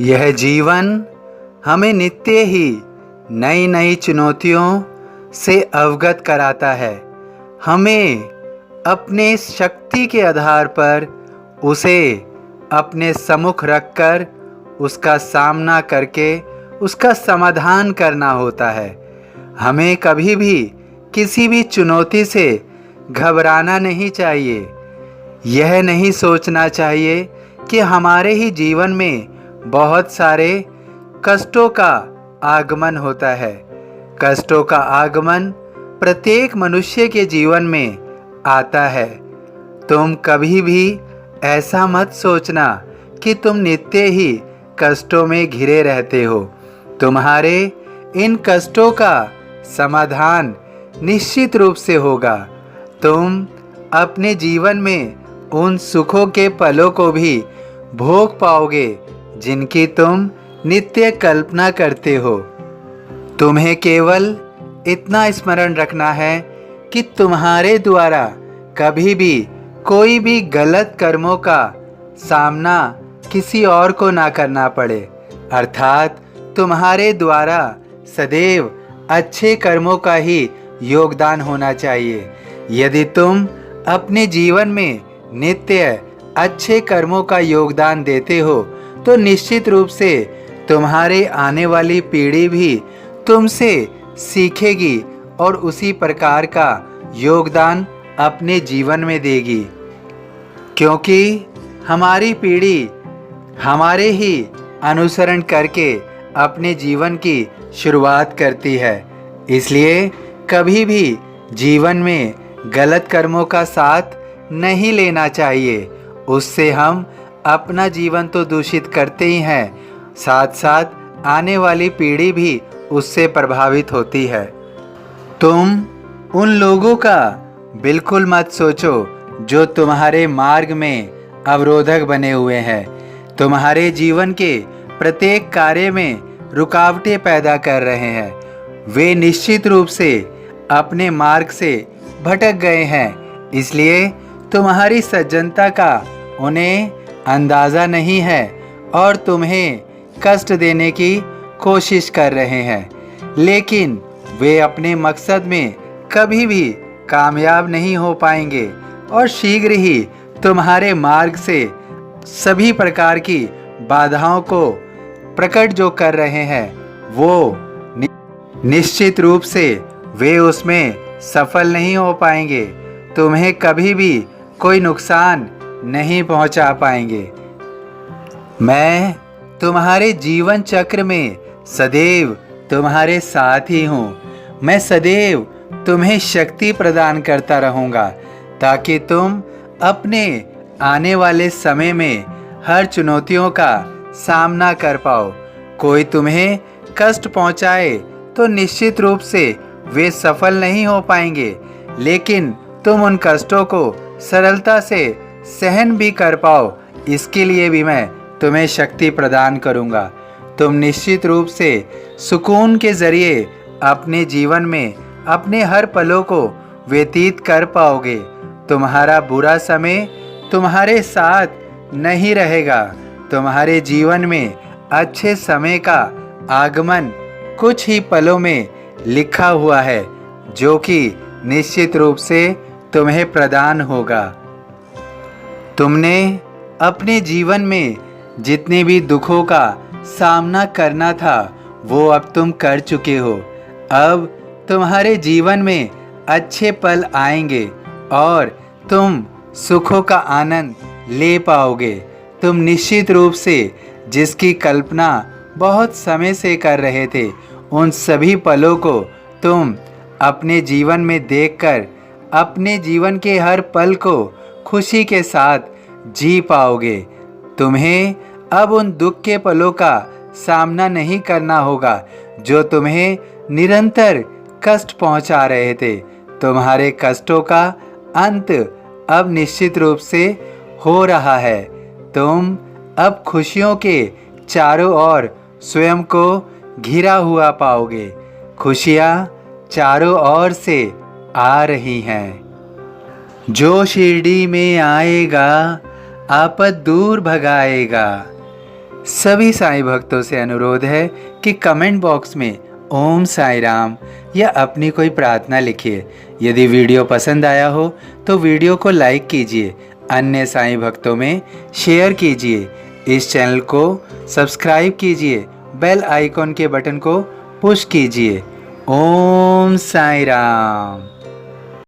यह जीवन हमें नित्य ही नई नई चुनौतियों से अवगत कराता है। हमें अपने शक्ति के आधार पर उसे अपने सम्मुख रखकर उसका सामना करके उसका समाधान करना होता है। हमें कभी भी किसी भी चुनौती से घबराना नहीं चाहिए। यह नहीं सोचना चाहिए कि हमारे ही जीवन में बहुत सारे कष्टों का आगमन होता है। कष्टों का आगमन प्रत्येक मनुष्य के जीवन में आता है। तुम कभी भी ऐसा मत सोचना कि तुम नित्य ही कष्टों में घिरे रहते हो। तुम्हारे इन कष्टों का समाधान निश्चित रूप से होगा। तुम अपने जीवन में उन सुखों के पलों को भी भोग पाओगे जिनकी तुम नित्य कल्पना करते हो। तुम्हें केवल इतना स्मरण रखना है कि तुम्हारे द्वारा कभी भी कोई भी गलत कर्मों का सामना किसी और को ना करना पड़े, अर्थात तुम्हारे द्वारा सदैव अच्छे कर्मों का ही योगदान होना चाहिए। यदि तुम अपने जीवन में नित्य अच्छे कर्मों का योगदान देते हो तो निश्चित रूप से तुम्हारे आने वाली पीढ़ी भी तुमसे सीखेगी और उसी प्रकार का योगदान अपने जीवन में देगी, क्योंकि हमारी पीढ़ी हमारे ही अनुसरण करके अपने जीवन की शुरुआत करती है। इसलिए कभी भी जीवन में गलत कर्मों का साथ नहीं लेना चाहिए। उससे हम अपना जीवन तो दूषित करते ही हैं, साथ साथ आने वाली पीढ़ी भी उससे प्रभावित होती है। तुम उन लोगों का बिल्कुल मत सोचो जो तुम्हारे मार्ग में अवरोधक बने हुए हैं, तुम्हारे जीवन के प्रत्येक कार्य में रुकावटें पैदा कर रहे हैं। वे निश्चित रूप से अपने मार्ग से भटक गए हैं, इसलिए तुम्हारी सज्जनता का उन्हें अंदाज़ा नहीं है और तुम्हें कष्ट देने की कोशिश कर रहे हैं। लेकिन वे अपने मकसद में कभी भी कामयाब नहीं हो पाएंगे और शीघ्र ही तुम्हारे मार्ग से सभी प्रकार की बाधाओं को प्रकट जो कर रहे हैं वो निश्चित रूप से वे उसमें सफल नहीं हो पाएंगे। तुम्हें कभी भी कोई नुकसान नहीं पहुंचा पाएंगे। मैं तुम्हारे जीवन चक्र में सदैव तुम्हारे साथ ही हूँ। मैं सदैव तुम्हें शक्ति प्रदान करता रहूँगा ताकि तुम अपने आने वाले समय में हर चुनौतियों का सामना कर पाओ। कोई तुम्हें कष्ट पहुँचाए तो निश्चित रूप से वे सफल नहीं हो पाएंगे, लेकिन तुम उन कष्टों को सरलता से सहन भी कर पाओ, इसके लिए भी मैं तुम्हें शक्ति प्रदान करूंगा। तुम निश्चित रूप से सुकून के ज़रिए अपने जीवन में अपने हर पलों को व्यतीत कर पाओगे। तुम्हारा बुरा समय तुम्हारे साथ नहीं रहेगा। तुम्हारे जीवन में अच्छे समय का आगमन कुछ ही पलों में लिखा हुआ है, जो कि निश्चित रूप से तुम्हें प्रदान होगा। तुमने अपने जीवन में जितने भी दुखों का सामना करना था वो अब तुम कर चुके हो। अब तुम्हारे जीवन में अच्छे पल आएंगे और तुम सुखों का आनंद ले पाओगे। तुम निश्चित रूप से जिसकी कल्पना बहुत समय से कर रहे थे उन सभी पलों को तुम अपने जीवन में देखकर अपने जीवन के हर पल को खुशी के साथ जी पाओगे। तुम्हें अब उन दुख के पलों का सामना नहीं करना होगा जो तुम्हें निरंतर कष्ट पहुंचा रहे थे। तुम्हारे कष्टों का अंत अब निश्चित रूप से हो रहा है। तुम अब खुशियों के चारों ओर स्वयं को घिरा हुआ पाओगे। खुशियाँ चारों ओर से आ रही हैं। जो शिरडी में आएगा आपद दूर भगाएगा। सभी साईं भक्तों से अनुरोध है कि कमेंट बॉक्स में ओम साई राम या अपनी कोई प्रार्थना लिखिए। यदि वीडियो पसंद आया हो तो वीडियो को लाइक कीजिए, अन्य साईं भक्तों में शेयर कीजिए, इस चैनल को सब्सक्राइब कीजिए, बेल आइकॉन के बटन को पुश कीजिए। ओम साई राम।